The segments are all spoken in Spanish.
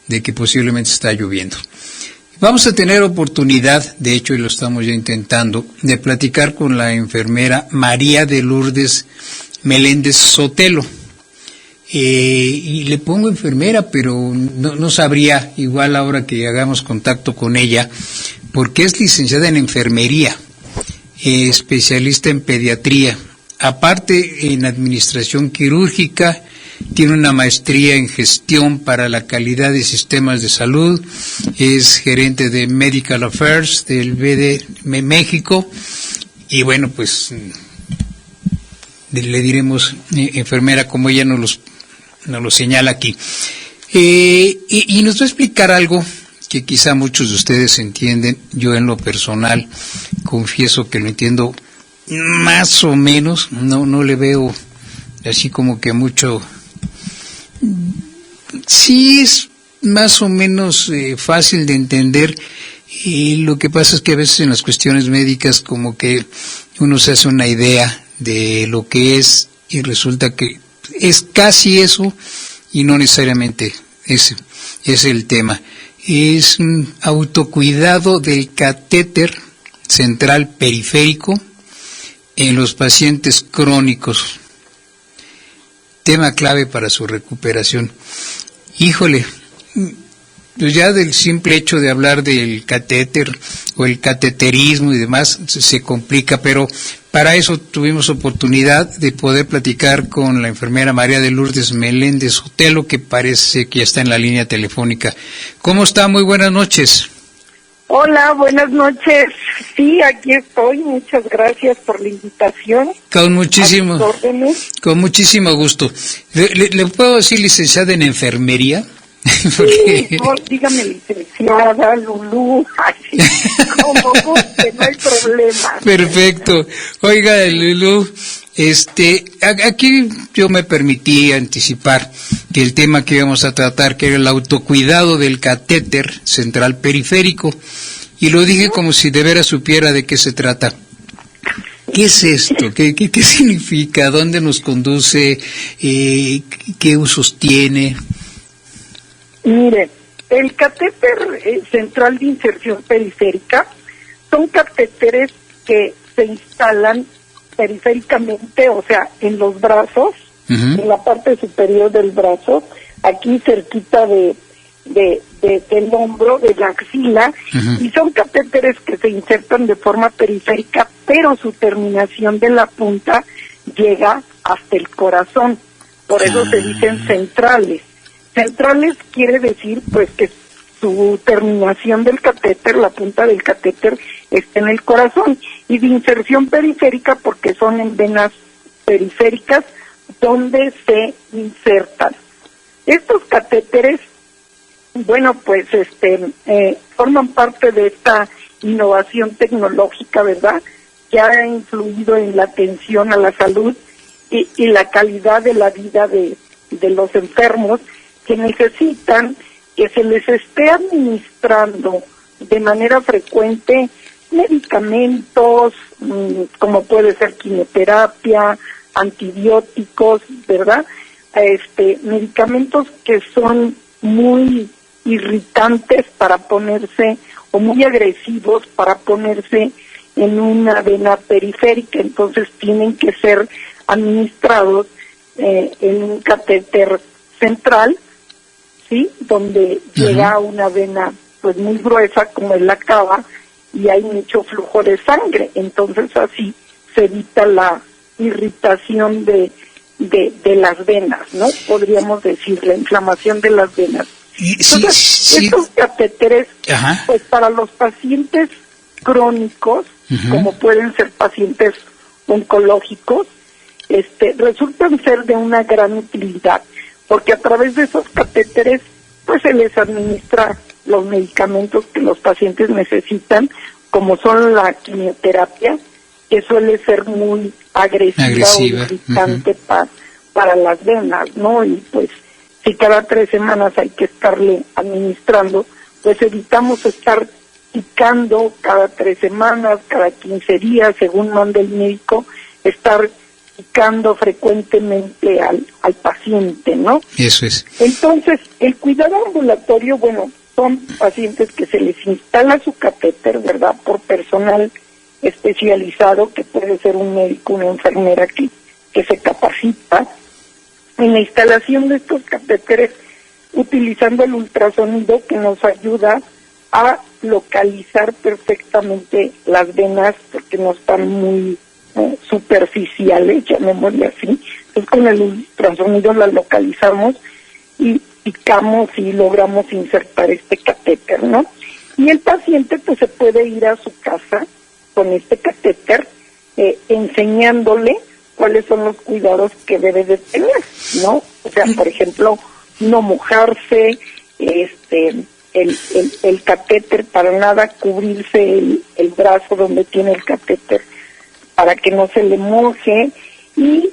de que posiblemente está lloviendo. Vamos a tener oportunidad, de hecho, y lo estamos ya intentando, de platicar con la enfermera María de Lourdes Meléndez Sotelo. Y le pongo enfermera, pero no sabría, igual ahora que hagamos contacto con ella, porque es licenciada en enfermería, especialista en pediatría, aparte en administración quirúrgica. Tiene una maestría en gestión para la calidad de sistemas de salud, es gerente de Medical Affairs del BD México, y bueno, pues le diremos enfermera como ella nos lo señala aquí. Y nos va a explicar algo que quizá muchos de ustedes entienden. Yo en lo personal confieso que lo entiendo más o menos, no le veo así como que mucho. Sí es más o menos fácil de entender, y lo que pasa es que a veces en las cuestiones médicas como que uno se hace una idea de lo que es y resulta que es casi eso y no necesariamente ese es el tema. Es un autocuidado del catéter central periférico en los pacientes crónicos. Tema clave para su recuperación. Híjole, pues ya del simple hecho de hablar del catéter o el cateterismo y demás se complica, pero para eso tuvimos oportunidad de poder platicar con la enfermera María de Lourdes Meléndez Sotelo, que parece que ya está en la línea telefónica. ¿Cómo está? Muy buenas noches. Hola, buenas noches. Sí, aquí estoy. Muchas gracias por la invitación. Con muchísimo gusto. ¿Le puedo decir licenciada en enfermería? Porque... Sí, no, dígame licenciada, Lulú, así, como guste, no hay problema. Perfecto. Oiga, Lulú, aquí yo me permití anticipar que el tema que íbamos a tratar, que era el autocuidado del catéter central periférico, y lo dije como si de veras supiera de qué se trata. ¿Qué es esto? ¿Qué significa? ¿Dónde nos conduce? ¿Qué usos tiene? Mire, el catéter central de inserción periférica son catéteres que se instalan periféricamente, o sea, en los brazos, en la parte superior del brazo, aquí cerquita del hombro, de la axila, y son catéteres que se insertan de forma periférica, pero su terminación de la punta llega hasta el corazón, por eso se dicen centrales. Centrales quiere decir pues que su terminación del catéter, la punta del catéter, está en el corazón, y de inserción periférica porque son en venas periféricas donde se insertan. Estos catéteres, bueno, pues forman parte de esta innovación tecnológica, ¿verdad?, que ha influido en la atención a la salud y la calidad de la vida de los enfermos que necesitan que se les esté administrando de manera frecuente medicamentos, como puede ser quimioterapia, antibióticos, ¿verdad? Medicamentos que son muy irritantes para ponerse, o muy agresivos para ponerse en una vena periférica, entonces tienen que ser administrados en un catéter central, ¿sí?, donde llega a una vena pues muy gruesa como es la cava y hay mucho flujo de sangre, entonces así se evita la irritación de las venas, ¿no? Podríamos decir la inflamación de las venas. Entonces, estos catéteres, pues para los pacientes crónicos, como pueden ser pacientes oncológicos, resultan ser de una gran utilidad, porque a través de esos catéteres pues se les administra los medicamentos que los pacientes necesitan, como son la quimioterapia, que suele ser muy agresiva. O irritante para las venas, ¿no? Y pues si cada 3 semanas hay que estarle administrando, pues evitamos estar picando cada 3 semanas, cada 15 días, según manda el médico, estar diagnosticando frecuentemente al paciente, ¿no? Eso es. Entonces, el cuidado ambulatorio, bueno, son pacientes que se les instala su catéter, ¿verdad?, por personal especializado, que puede ser un médico, una enfermera que se capacita en la instalación de estos catéteres, utilizando el ultrasonido, que nos ayuda a localizar perfectamente las venas, porque no están muy superficiales, llamémosle así. Entonces con el ultrasonido las localizamos y picamos y logramos insertar este catéter, ¿no? Y el paciente pues se puede ir a su casa con este catéter, enseñándole cuáles son los cuidados que debe de tener, ¿no? O sea, por ejemplo, no mojarse, el catéter, para nada cubrirse el brazo donde tiene el catéter para que no se le moje, y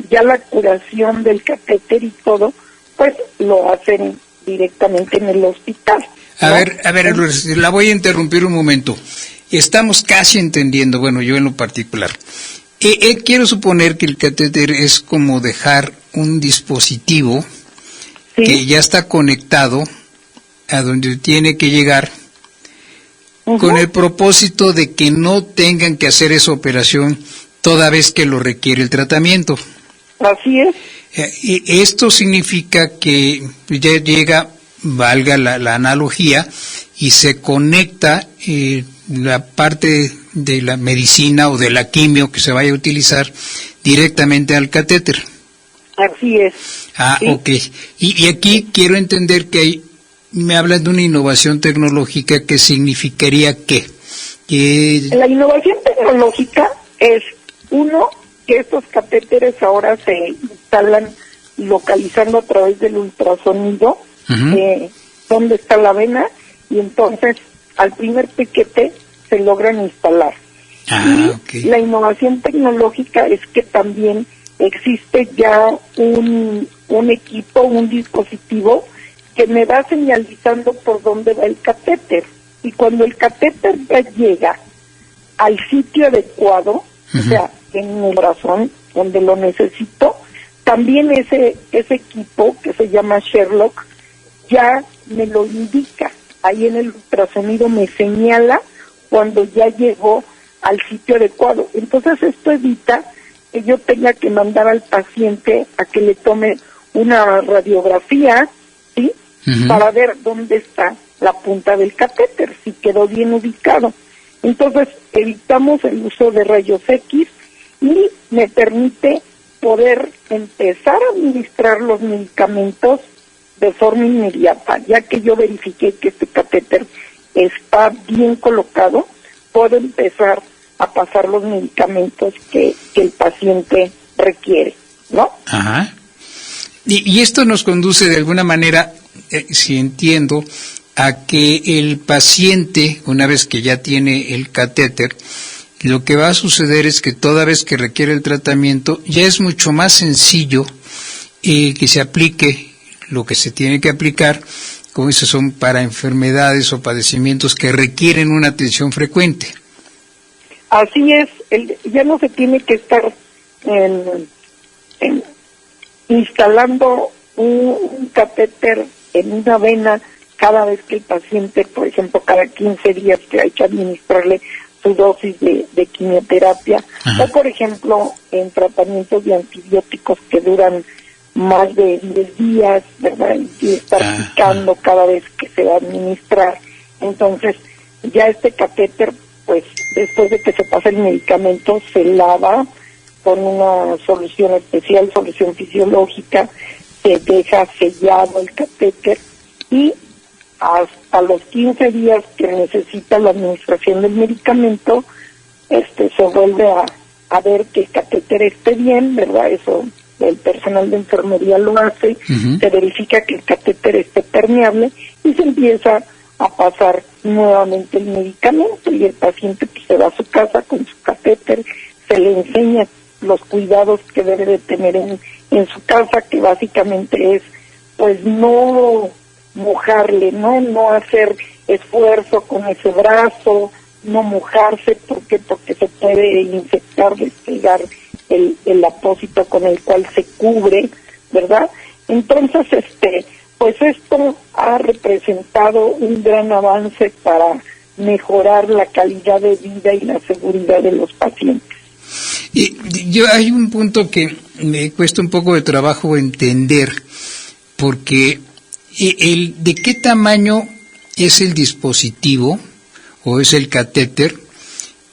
ya la curación del catéter y todo, pues lo hacen directamente en el hospital, ¿no? A ver, Lourdes, la voy a interrumpir un momento. Estamos casi entendiendo, bueno, yo en lo particular. Quiero suponer que el catéter es como dejar un dispositivo, ¿sí?, que ya está conectado a donde tiene que llegar, con el propósito de que no tengan que hacer esa operación toda vez que lo requiere el tratamiento. Así es. Y esto significa que ya llega, valga la analogía, y se conecta la parte de la medicina o de la quimio que se vaya a utilizar directamente al catéter. Así es. ¿Sí? Ok. Y aquí quiero entender que me hablan de una innovación tecnológica que significaría ¿qué? La innovación tecnológica es, uno, que estos catéteres ahora se instalan localizando a través del ultrasonido dónde está la vena, y entonces al primer piquete se logran instalar. Y la innovación tecnológica es que también existe ya un equipo, un dispositivo que me va señalizando por dónde va el catéter, y cuando el catéter ya llega al sitio adecuado, o sea, en el corazón donde lo necesito, también ese equipo, que se llama Sherlock, ya me lo indica. Ahí en el ultrasonido me señala cuando ya llegó al sitio adecuado. Entonces esto evita que yo tenga que mandar al paciente a que le tome una radiografía, ¿sí?, para ver dónde está la punta del catéter, si quedó bien ubicado. Entonces evitamos el uso de rayos X y me permite poder empezar a administrar los medicamentos de forma inmediata. Ya que yo verifiqué que este catéter está bien colocado, puedo empezar a pasar los medicamentos que el paciente requiere, ¿no? Ajá. Y esto nos conduce de alguna manera, si entiendo, a que el paciente, una vez que ya tiene el catéter, lo que va a suceder es que toda vez que requiere el tratamiento, ya es mucho más sencillo que se aplique lo que se tiene que aplicar, como dice, son para enfermedades o padecimientos que requieren una atención frecuente. Así es, ya no se tiene que estar instalando un catéter en una vena cada vez que el paciente, por ejemplo, cada 15 días que hay que administrarle su dosis de quimioterapia, o por ejemplo en tratamientos de antibióticos que duran más de 10 días, ¿verdad? Y estar picando cada vez que se va a administrar. Entonces ya este catéter, pues después de que se pasa el medicamento, se lava con una solución especial, solución fisiológica, se deja sellado el catéter, y hasta los 15 días que necesita la administración del medicamento, se vuelve a ver que el catéter esté bien, ¿verdad? Eso el personal de enfermería lo hace, se verifica que el catéter esté permeable y se empieza a pasar nuevamente el medicamento, y el paciente pues se va a su casa con su catéter, se le enseña los cuidados que debe de tener en su casa, que básicamente es pues no mojarle, no hacer esfuerzo con ese brazo, no mojarse porque se puede infectar, despegar el apósito con el cual se cubre, ¿verdad? Entonces, pues esto ha representado un gran avance para mejorar la calidad de vida y la seguridad de los pacientes. Y hay un punto que me cuesta un poco de trabajo entender, porque ¿de qué tamaño es el dispositivo o es el catéter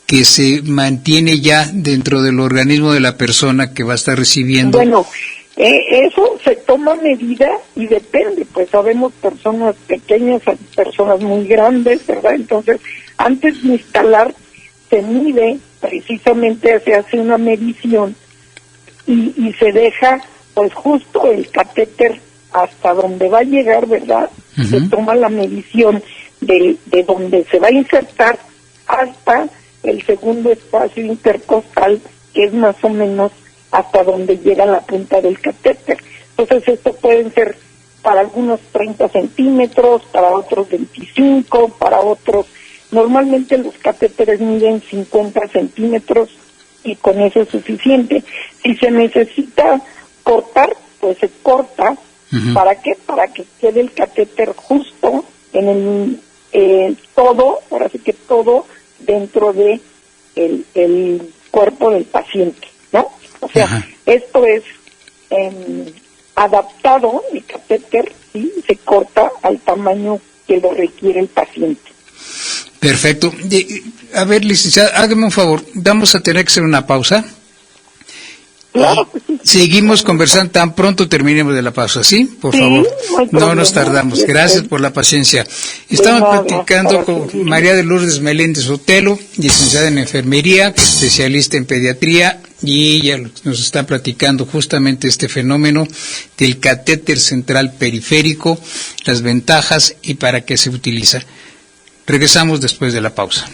que se mantiene ya dentro del organismo de la persona que va a estar recibiendo? Bueno, eso se toma medida y depende, pues sabemos personas pequeñas, personas muy grandes, ¿verdad? Entonces, antes de instalar, se mide, precisamente se hace una medición y se deja, pues justo el catéter hasta donde va a llegar, ¿verdad? Uh-huh. Se toma la medición de donde se va a insertar hasta el segundo espacio intercostal, que es más o menos hasta donde llega la punta del catéter. Entonces esto pueden ser para algunos 30 centímetros, para otros 25, para otros... Normalmente los catéteres miden 50 centímetros y con eso es suficiente. Si se necesita cortar, pues se corta. Uh-huh. ¿Para qué? Para que quede el catéter justo en el todo, ahora sí que todo dentro de el cuerpo del paciente, ¿no? O sea, uh-huh. Esto es adaptado, el catéter, ¿sí? Se corta al tamaño que lo requiere el paciente. Perfecto. A ver, licenciada, hágame un favor, vamos a tener que hacer una pausa. Claro que sí. Seguimos conversando tan pronto terminemos de la pausa, ¿sí? Por favor, no nos tardamos. Gracias por la paciencia. Estamos platicando con María de Lourdes Meléndez Sotelo, licenciada en enfermería, especialista en pediatría, y ella nos está platicando justamente este fenómeno del catéter central periférico, las ventajas y para qué se utiliza. Regresamos después de la pausa.